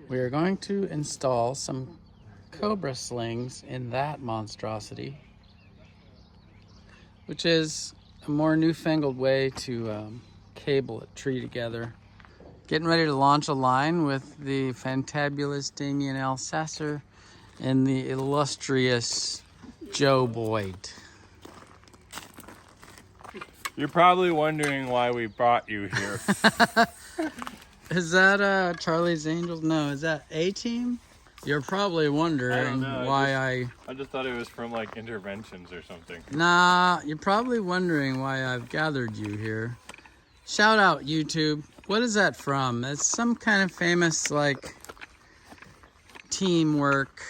We are going to install some Cobra slings in that monstrosity, which is a more newfangled way to cable a tree together. Getting ready to launch a line with the fantabulous Damien Alsasser and the illustrious Joe Boyd. You're probably wondering why we brought you here. Is that Charlie's Angels? No, is that A-Team? You're probably wondering why I just thought it was from like interventions or something. Nah, you're probably wondering why I've gathered you here. Shout out YouTube. What is that from? It's some kind of famous like teamwork.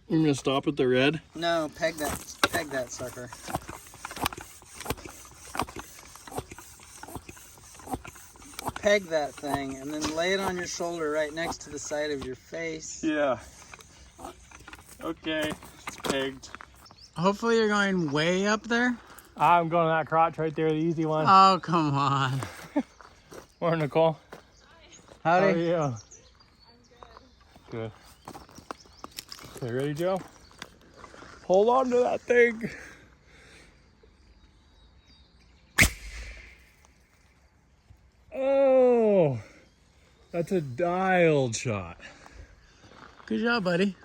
We're gonna stop at the red. No, peg that sucker. Peg that thing and then lay it on your shoulder right next to the side of your face. Yeah. Okay, it's pegged. Hopefully you're going way up there. I'm going to that crotch right there, the easy one. Oh, come on. Morning, Nicole. Howdy. How are you? I'm good. Good. Okay, ready, Joe? Hold on to that thing. Oh, that's a dialed shot. Good job, buddy.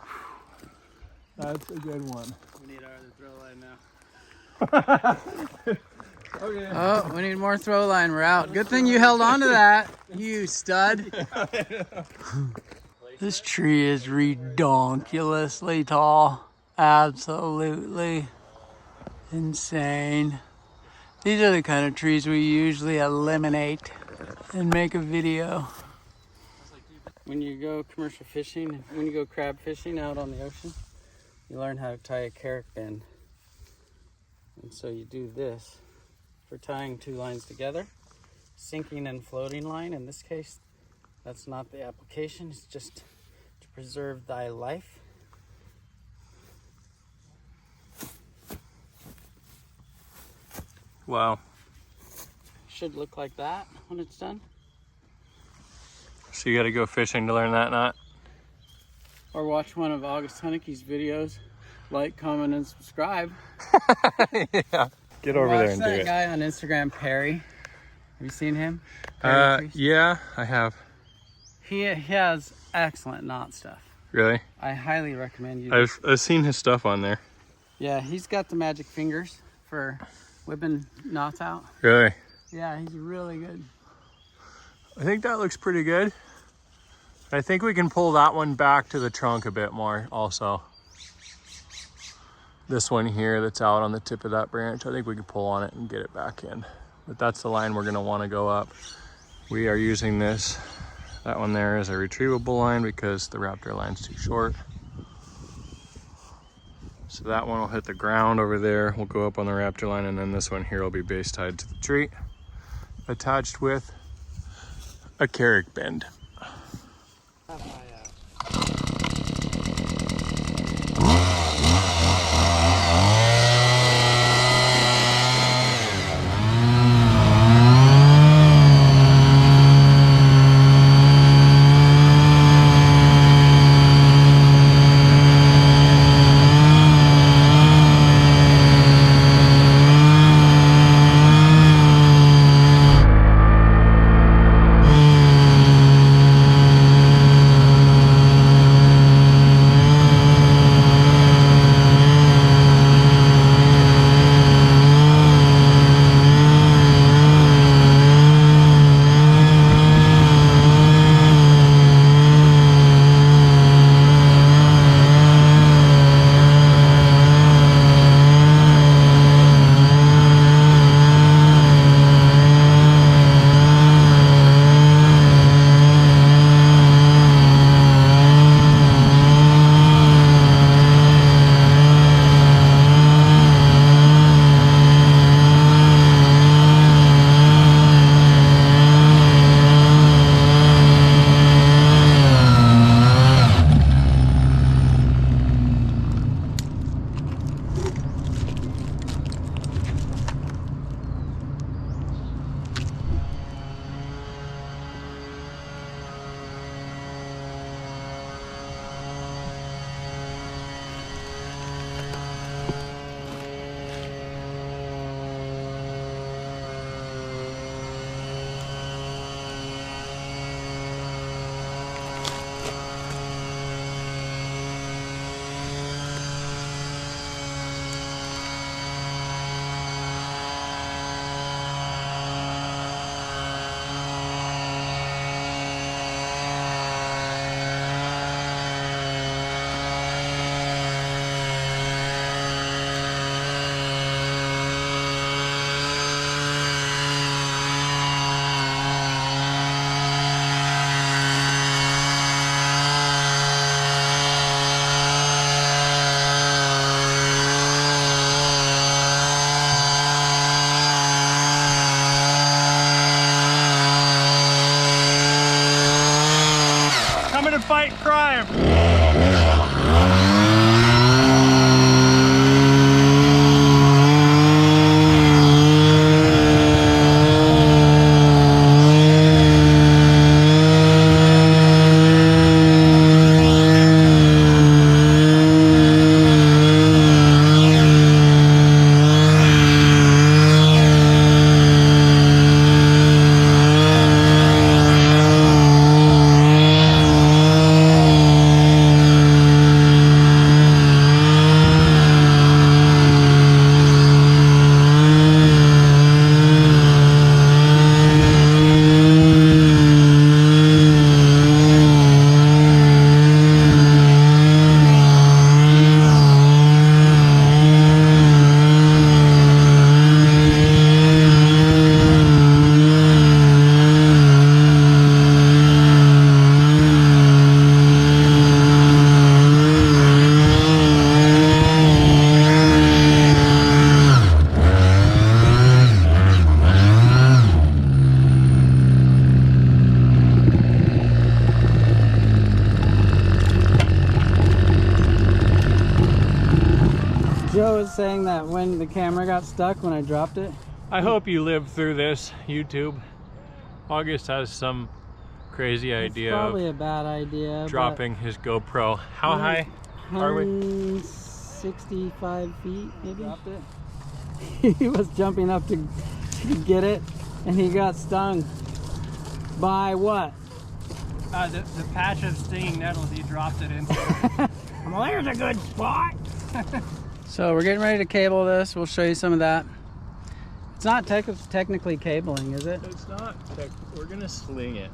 That's a good one. We need our other throw line now. Okay. Oh, we need more throw line. We're out. Good thing you held on to that, you stud. This tree is redonkulously tall. Absolutely insane. These are the kind of trees we usually eliminate and make a video. When you go commercial fishing, when you go crab fishing out on the ocean, you learn how to tie a carrick bend. And so you do this for tying two lines together, sinking and floating line. In this case, that's not the application, it's just to preserve thy life. Wow. Should look like that when it's done. So you got to go fishing to learn that knot? Or watch one of August Hunnicke's videos. Like, comment, and subscribe. Yeah. Get over there and do it. Watch that guy on Instagram, Perry. Have you seen him? Yeah, I have. He has excellent knot stuff. Really? I highly recommend you. I've seen his stuff on there. Yeah, he's got the magic fingers for whipping knots out. Really? Yeah, he's really good. I think that looks pretty good. I think we can pull that one back to the trunk a bit more also. This one here that's out on the tip of that branch, I think we can pull on it and get it back in. But that's the line we're gonna wanna go up. We are using this, that one there is a retrievable line because the Raptor line's too short. So that one will hit the ground over there. We'll go up on the Raptor line, and then this one here will be base tied to the tree, attached with a carrick bend. coming to fight crime. Joe was saying that when the camera got stuck when I dropped it. I hope you lived through this, YouTube. August has some crazy idea. Probably a bad idea. Dropping his GoPro. How high are we? 165 feet, maybe. Dropped it. He was jumping up to get it, and he got stung. By what? The patch of stinging nettles he dropped it into. Well, there's a good spot. So we're getting ready to cable this. We'll show you some of that. It's not technically cabling, is it? It's not. We're gonna sling it.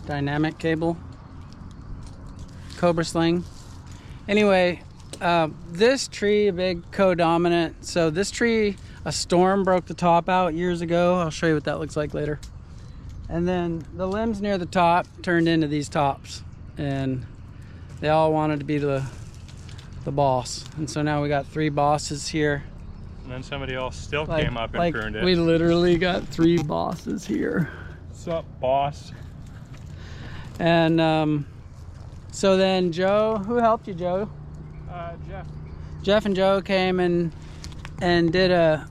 Dynamic cable. Cobra sling. Anyway, this tree, a big co-dominant. So this tree, a storm broke the top out years ago. I'll show you what that looks like later. And then the limbs near the top turned into these tops. And they all wanted to be the boss. And so now we got 3 bosses here. And then somebody else still came up and pruned it. We literally got 3 bosses here. What's up, boss? And so then Joe, who helped you, Joe? Jeff. Jeff and Joe came and did a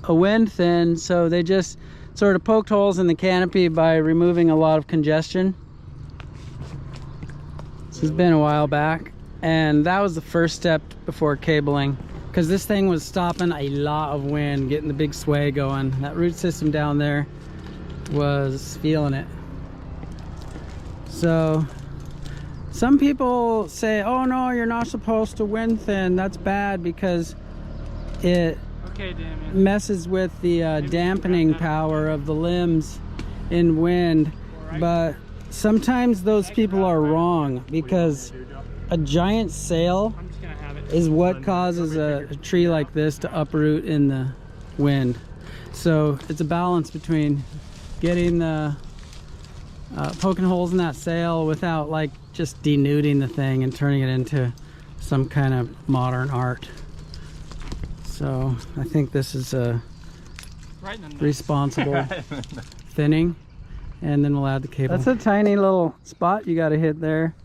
wind thin. So they just sort of poked holes in the canopy by removing a lot of congestion. This has been a while back. And that was the first step before cabling, because this thing was stopping a lot of wind, getting the big sway going. That root system down there was feeling it. So some people say, oh no, you're not supposed to wind thin. That's bad because it messes with the dampening power of the limbs in wind. But sometimes those people are wrong, because a giant sail is what causes a tree like this to uproot in the wind. So it's a balance between getting the poking holes in that sail without like just denuding the thing and turning it into some kind of modern art. So I think this is a responsible thinning, and then we'll add the cable. That's a tiny little spot you got to hit there.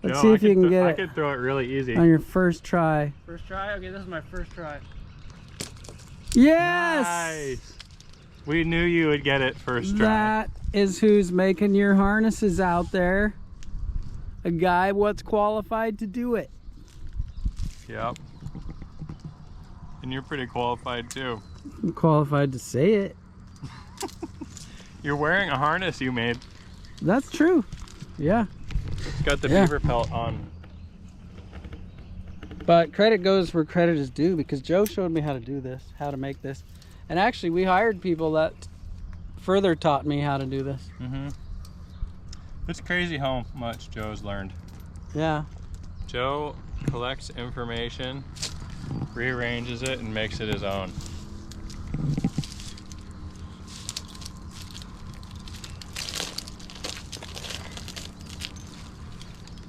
Let's see if you can get it. I could throw it really easy. On your first try. First try? Okay, this is my first try. Yes! Nice! We knew you would get it first try. That is who's making your harnesses out there. A guy what's qualified to do it. Yep. And you're pretty qualified too. I'm qualified to say it. You're wearing a harness you made. That's true. Yeah. It's got the beaver pelt on. But credit goes where credit is due, because Joe showed me how to do this, how to make this. And actually we hired people that further taught me how to do this. Mm-hmm. It's crazy how much Joe's learned. Yeah. Joe collects information, rearranges it, and makes it his own.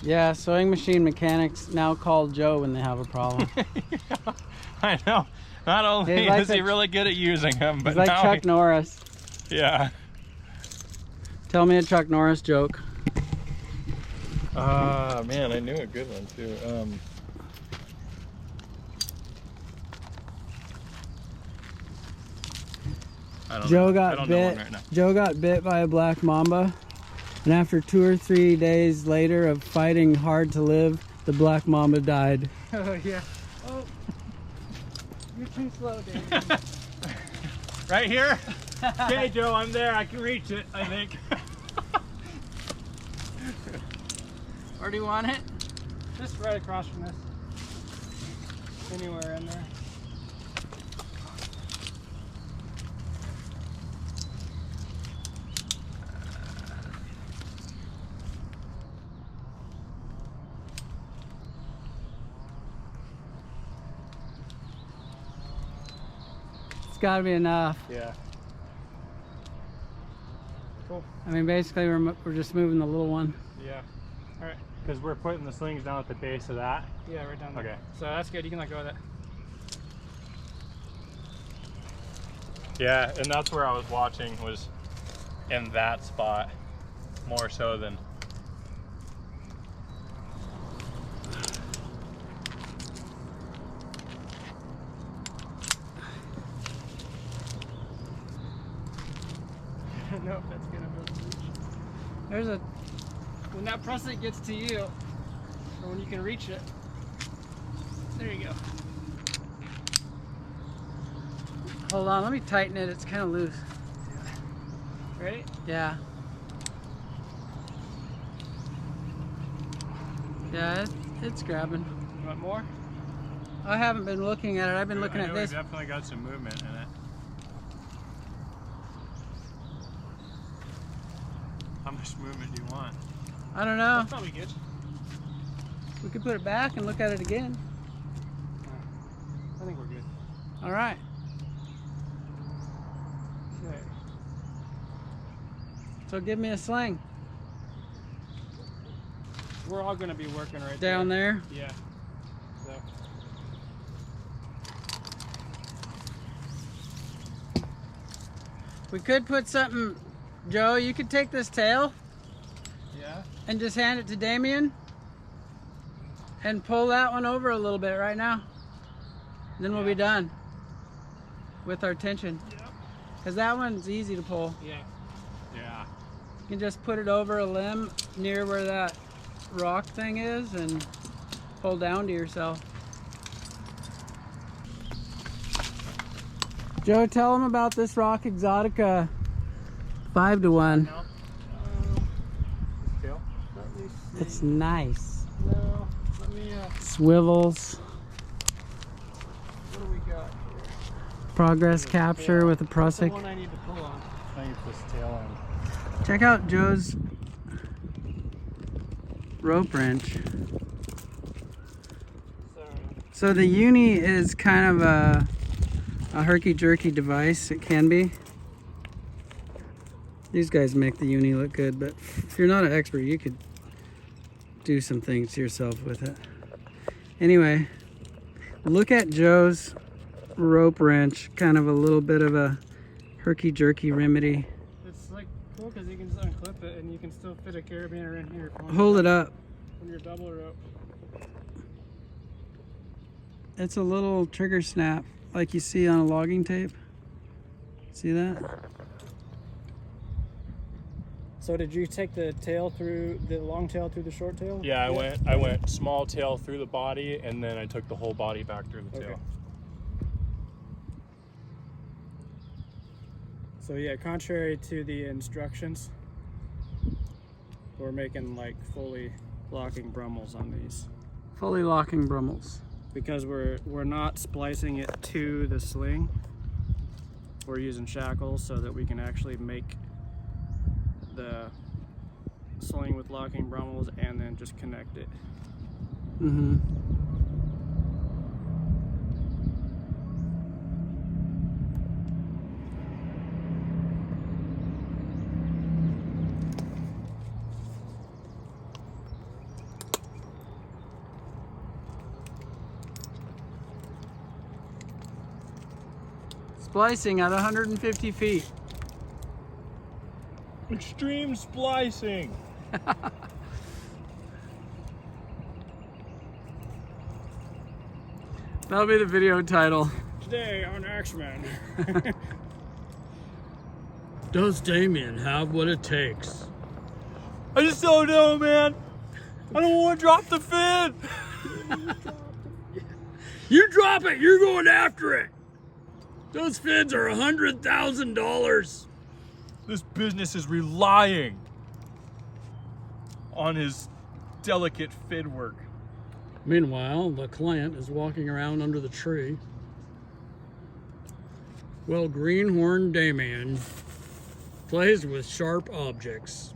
Yeah, sewing machine mechanics now call Joe when they have a problem. Yeah, I know. Not only is he really good at using them, but he's like now Chuck Norris. Yeah. Tell me a Chuck Norris joke. Man, I knew a good one too. I don't know. I don't know one right now. Joe got bit by a black mamba, and after 2 or 3 days later of fighting hard to live, the black mamba died. Oh yeah. Oh, you're too slow, David. Right here? Okay, Joe, I'm there. I can reach it, I think. Where do you want it? Just right across from this. Anywhere in there. It's got to be enough. Yeah. Cool. I mean, basically, we're just moving the little one. Yeah. All right. Because we're putting the slings down at the base of that. Yeah, right down there. Okay. So that's good. You can let go of that. Yeah, and that's where I was watching, was in that spot more so than. I don't know if that's gonna be able to reach. There's a, when that pressing gets to you, or when you can reach it, there you go. Hold on, let me tighten it. It's kind of loose. Ready? Yeah. Yeah, it's grabbing. You want more? I haven't been looking at it. I've been looking I at know this. we've definitely got some movement in it. How much movement do you want? I don't know. That's probably good. We could put it back and look at it again. I think we're good. All right. Okay. So give me a sling. We're all going to be working right Down there? Yeah. So. We could put something, Joe, you could take this tail Yeah. and just hand it to Damien and pull that one over a little bit right now. Then we'll be done with our tension. Yep. Because that one's easy to pull. Yeah. Yeah. You can just put it over a limb near where that rock thing is and pull down to yourself. Joe, tell them about this Rock Exotica 5-to-1. No. Tail? Let me see. It's nice. No. Let me, Swivels, what do we got here? progress capture with a That's the Prusik. one I need to pull on. I think it's this tail end. Check out Joe's rope wrench. Sorry. So the uni is kind of a herky-jerky device. It can be. These guys make the uni look good, but if you're not an expert, you could do some things to yourself with it. Anyway, look at Joe's rope wrench, kind of a little bit of a herky-jerky remedy. It's like cool because you can just unclip it and you can still fit a carabiner in here. Hold it up. On your double rope. It's a little trigger snap like you see on a logging tape. See that? So did you take the tail through the long tail through the short tail? Yeah, I went small tail through the body, and then I took the whole body back through the tail. So yeah, contrary to the instructions, we're making like fully locking brummels on these Fully locking brummels. because we're not splicing it to the sling. We're using shackles so that we can actually make the sling with locking brummels and then just connect it. Mm-hmm. Splicing at 150 feet. Extreme splicing. That'll be the video title. Today on Axeman. Does Damien have what it takes? I just don't know, man. I don't want to drop the fin. You drop it, you're going after it. Those fins are $100,000. This business is relying on his delicate fin work. Meanwhile, the client is walking around under the tree. Well, Greenhorn Damien plays with sharp objects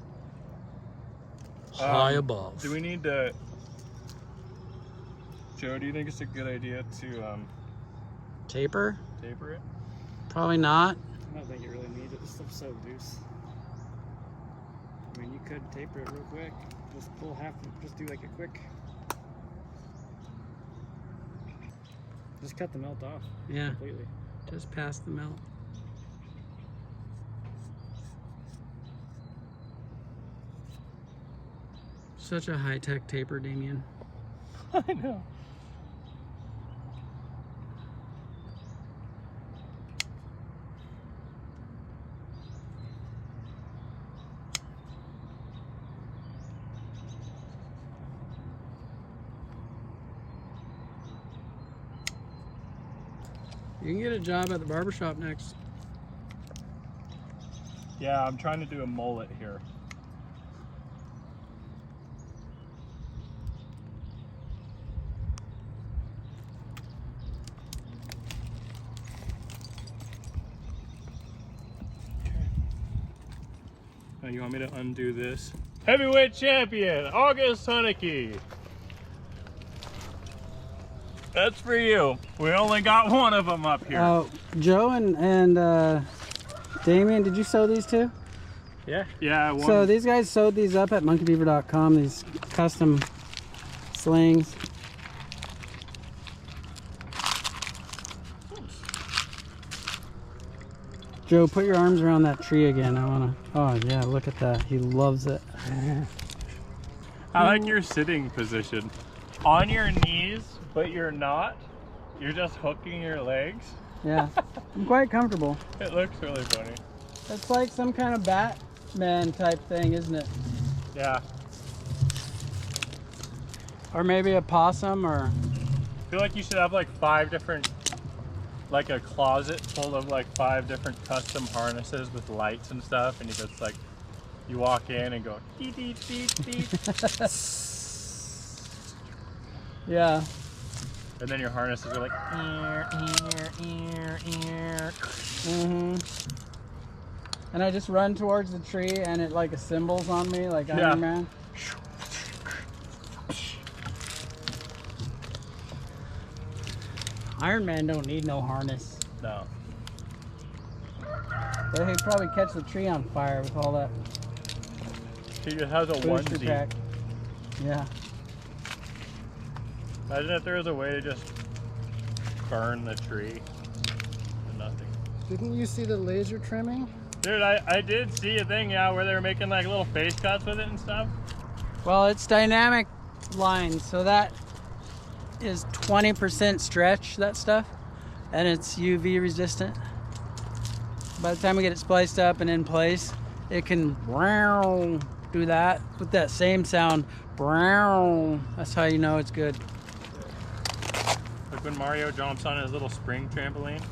high above. Do we need to... Joe, do you think it's a good idea to Taper? taper it? Probably not. I don't think you really need it. This stuff's so loose. I mean, you could taper it real quick. Just pull half, just do like a quick. Just cut the melt off. Yeah, Completely. just past the melt. Such a high-tech taper, Damien. I know. You can get a job at the barbershop next. Yeah, I'm trying to do a mullet here. Now you want me to undo this? Heavyweight champion, August Hunnicky. That's for you. We only got one of them up here. Joe and Damien, did you sew these too? Yeah, one. So these guys sewed these up at monkeybeaver.com, these custom slings. Joe, put your arms around that tree again. I wanna, oh yeah, look at that. He loves it. I like your sitting position. On your knees, but you're not. You're just hooking your legs. Yeah, I'm quite comfortable. It looks really funny. It's like some kind of Batman type thing, isn't it? Yeah. Or maybe a possum, or... I feel like you should have like 5 different, like a closet full of like 5 different custom harnesses with lights and stuff, and you just like, you walk in and go, dee dee dee dee. Yeah. And then your harnesses are like, ear, ear, ear, ear. Mm-hmm. And I just run towards the tree and it like assembles on me like Yeah. Iron Man. Iron Man don't need no harness. No. But he'd probably catch the tree on fire with all that He just has a booster onesie. pack. Yeah. Imagine if there was a way to just burn the tree to nothing. Didn't you see the laser trimming? Dude, I did see a thing, yeah, where they were making like little face cuts with it and stuff. Well, it's dynamic lines, so that is 20% stretch, that stuff, and it's UV resistant. By the time we get it spliced up and in place, it can do that with that same sound. That's how you know it's good. Like when Mario jumps on his little spring trampoline.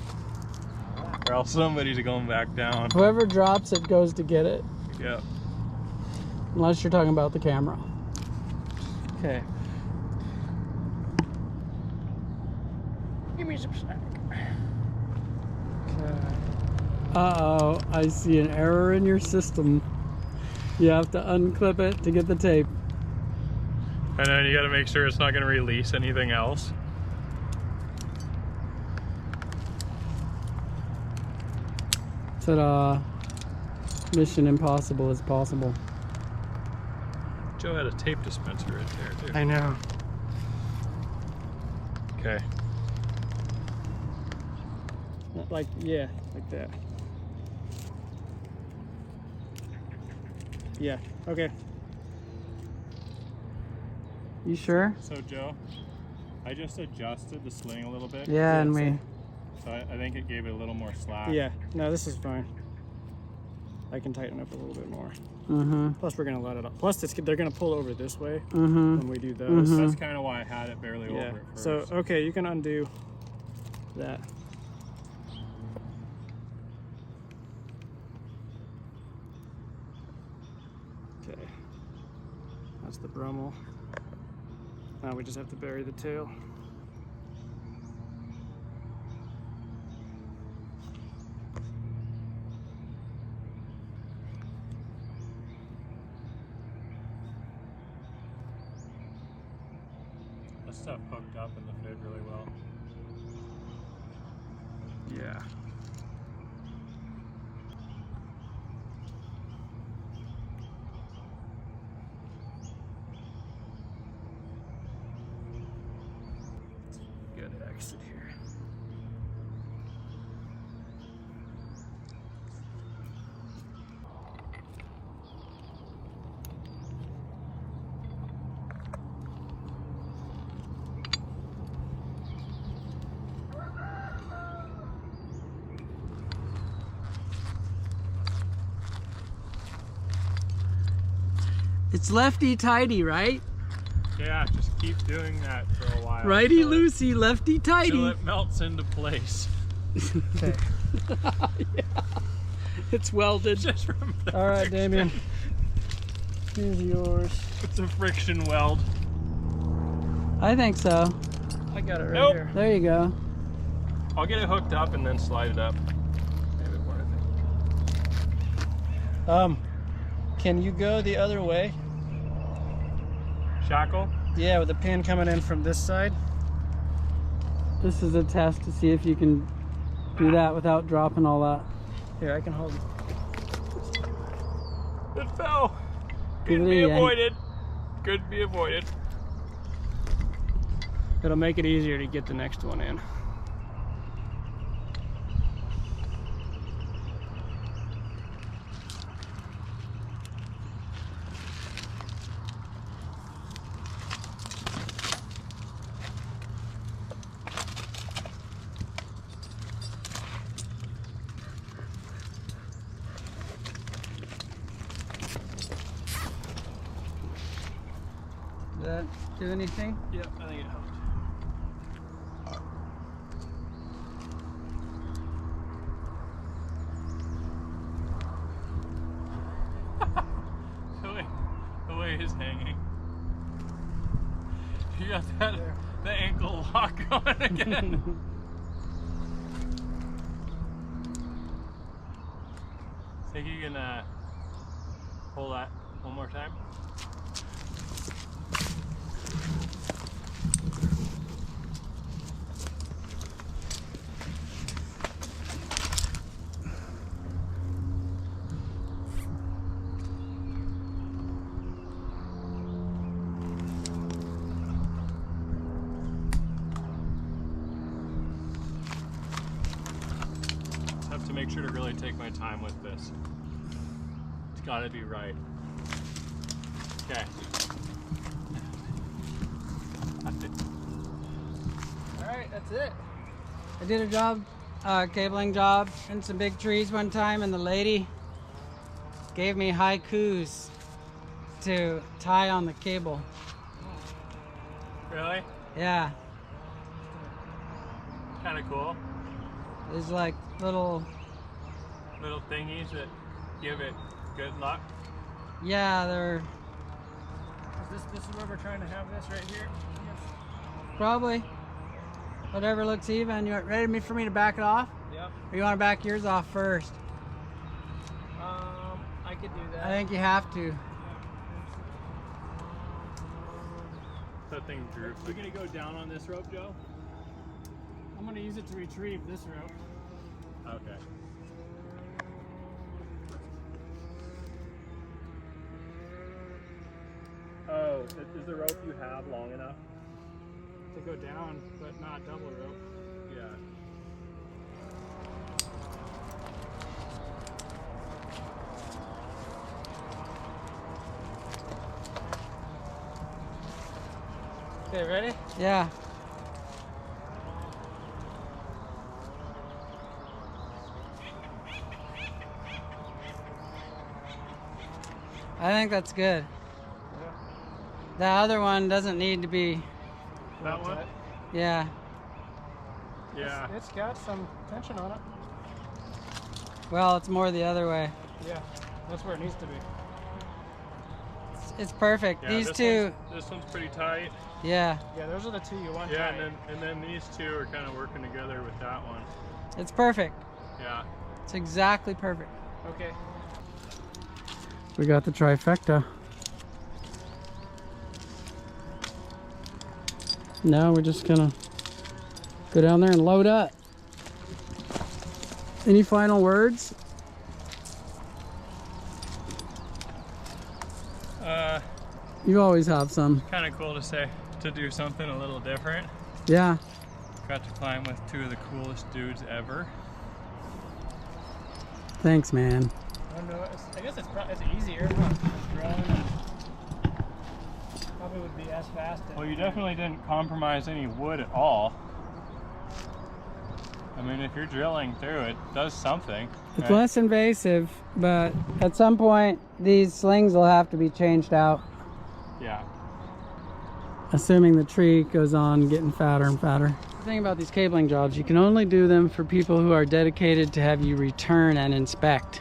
Or else somebody's going back down. Whoever drops it goes to get it, Yeah. unless you're talking about the camera. Okay. Give me some slack. Uh-oh, I see an error in your system. You have to unclip it to get the tape. And then you gotta make sure it's not gonna release anything else. Ta-da. Mission impossible is possible. Joe had a tape dispenser right there, too. I know. Okay. Like, yeah, like that. Yeah, okay. You sure? So, Joe, I just adjusted the sling a little bit. Yeah, and we... So I think it gave it a little more slack. Yeah, no, this is fine. I can tighten up a little bit more. Mm-hmm. Plus, we're gonna let it off. Plus, they're gonna pull over this way Mm-hmm. when we do those. That's kind of why I had it barely over at first. So, okay, you can undo that. Okay. That's the Brummel. Now we just have to bury the tail. That stuff hooked up in the fit really well. Yeah. Good exit here. It's lefty tighty, right? Yeah, just keep doing that for a while. Righty loosey, lefty tighty. Till it melts into place. Okay. Yeah. It's welded. Just from the All right, friction. Damien. Here's yours. It's a friction weld. I think so. I got it right Nope. here. There you go. I'll get it hooked up and then slide it up. Maybe worth it. Can you go the other way? Shackle? Yeah, with the pin coming in from this side. This is a test to see if you can do that without dropping all that. Here, I can hold it. It fell. Give Could it be a yank. avoided. Could be avoided. It'll make it easier to get the next one in. Does that do anything? Yep, I think it helped. The way he's hanging. You got that the ankle lock going again. Think you can pull that one more time? Have to make sure to really take my time with this. It's got to be right. Okay. Alright, that's it. I did a job, cabling job in some big trees one time, and the lady gave me haikus to tie on the cable. Really? Yeah, Kind of cool. there's like little, Thingies that give it good luck. yeah, they're This is where we're trying to have this right here. probably whatever looks even. You ready for me to back it off? Yep. Or you want to back yours off first? I could do that. I think you have to. That thing drooped. We're gonna go down on this rope, Joe. I'm gonna use it to retrieve this rope. Okay. Oh, is the rope you have long enough? To go down, but not double rope. Yeah. Okay, ready? Yeah. I think that's good. Yeah. The other one doesn't need to be. That one? Yeah. Yeah. It's got some tension on it. Well, it's more the other way. Yeah, that's where it needs to be. It's perfect. Yeah, These two. This one's pretty tight. Yeah. Yeah, those are the two you want. Yeah, tight. and then these two are kind of working together with that one. It's perfect. Yeah. It's exactly perfect. Okay. We got the trifecta. Now we're just gonna go down there and load up. Any final words? You always have some. Kind of cool to do something a little different. Yeah. Got to climb with two of the coolest dudes ever. Thanks, man. I don't know. I guess it's easier. Drone probably would be as fast. Well, you definitely didn't compromise any wood at all. I mean, if you're drilling through it, it does something. It's right? less invasive, but at some point these slings will have to be changed out. Yeah. Assuming the tree goes on getting fatter and fatter. The thing about these cabling jobs, you can only do them for people who are dedicated to have you return and inspect.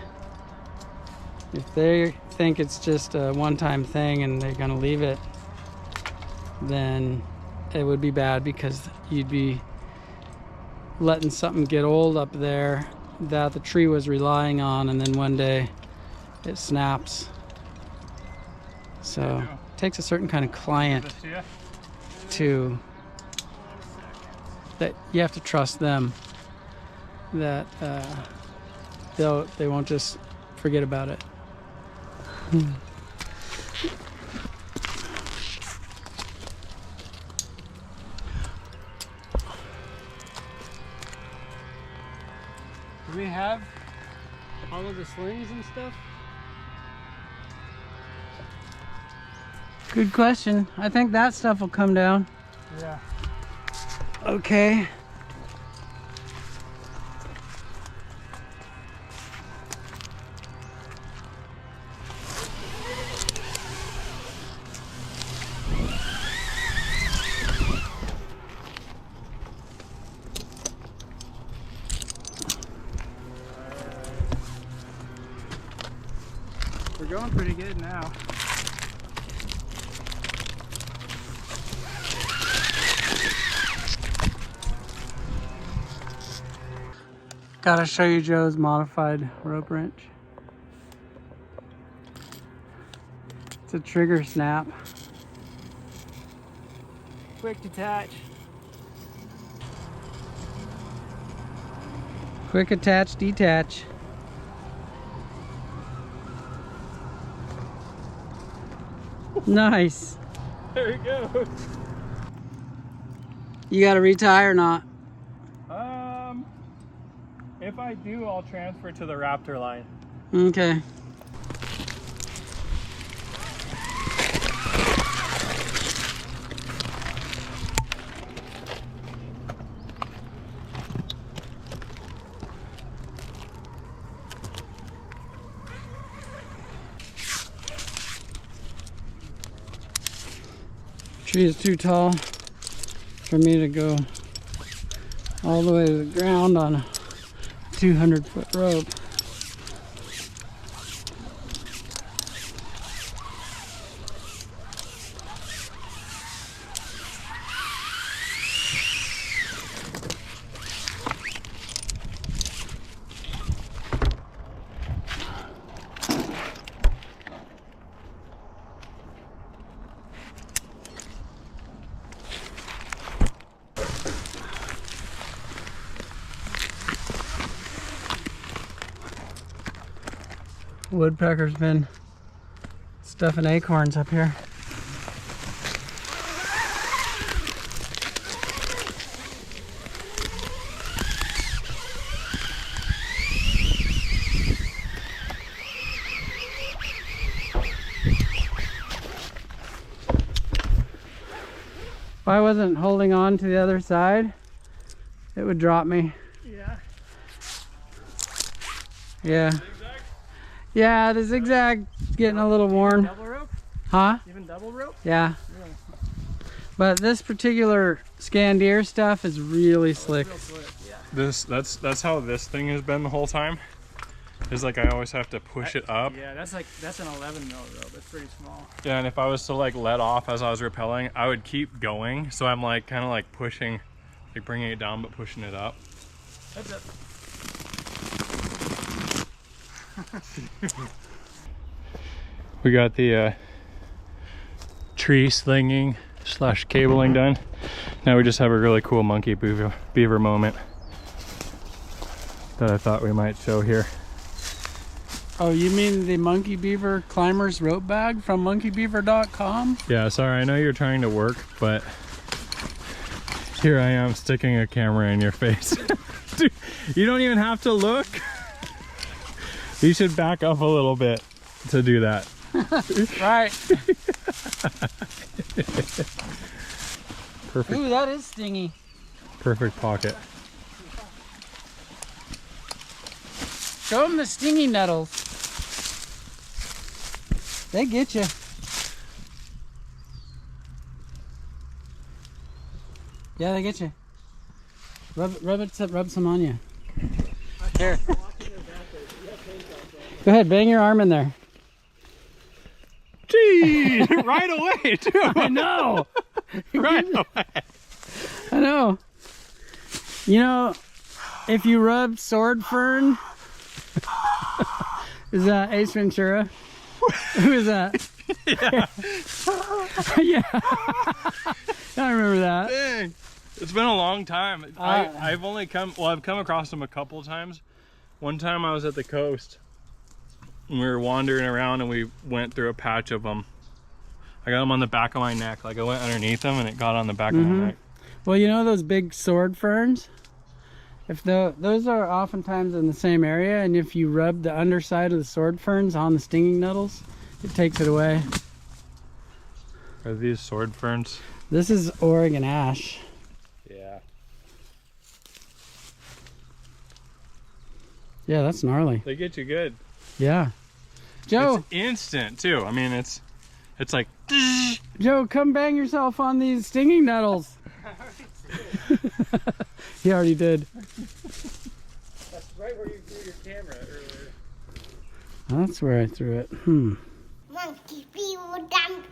If they think it's just a one-time thing and they're gonna leave it, then it would be bad because you'd be letting something get old up there that the tree was relying on, and then one day it snaps. So it takes a certain kind of client to that you have to trust them that they won't just forget about it. Do we have all of the slings and stuff? Good question. I think that stuff will come down. Yeah. Okay. We're going pretty good now. Gotta show you Joe's modified rope wrench. It's a trigger snap. Quick detach. Quick attach, detach. Nice. There we go. You gotta retie or not? If I do, I'll transfer to the Raptor line. Okay. Tree is too tall for me to go all the way to the ground on a 200-foot rope. Woodpecker's been stuffing acorns up here. If I wasn't holding on to the other side, it would drop me. Yeah. Yeah. Yeah, the zigzag getting a little worn. Double rope? Huh? Even double rope? Yeah. Really? But this particular Scandier stuff is really slick. Real slick. Yeah. That's how this thing has been the whole time. Is like I always have to push it up. Yeah, that's an 11 mil rope. It's pretty small. Yeah, and if I was to like let off as I was rappelling, I would keep going. So I'm like kind of like pushing, like bringing it down but pushing it up. Heads up. We got the tree slinging / cabling done. Now we just have a really cool monkey beaver moment that I thought we might show here. Oh, you mean the Monkey Beaver Climbers rope bag from monkeybeaver.com? Yeah, sorry, I know you're trying to work, but here I am sticking a camera in your face. Dude, you don't even have to look. You should back up a little bit to do that. Right. Perfect. Ooh, that is stingy. Perfect pocket. Show them the stingy nettles. They get you. Yeah, they get you. Rub some on you. Here. Go ahead, bang your arm in there. Gee, right away too. I know. Right away. I know. You know, if you rub sword fern, is that Ace Ventura? Who is that? Yeah. Yeah. I remember that. Dang. It's been a long time. I've come across them a couple times. One time I was at the coast and we were wandering around and we went through a patch of them. I got them on the back of my neck. Like I went underneath them and it got on the back of my neck. Well, you know those big sword ferns? If those are oftentimes in the same area, and if you rub the underside of the sword ferns on the stinging nettles, it takes it away. Are these sword ferns? This is Oregon ash. Yeah. Yeah, that's gnarly. They get you good. Yeah. Joe, It's instant too. I mean, it's like. Joe, come bang yourself on these stinging nettles. He already did. That's right where you threw your camera earlier. That's where I threw it. Monkey people, damn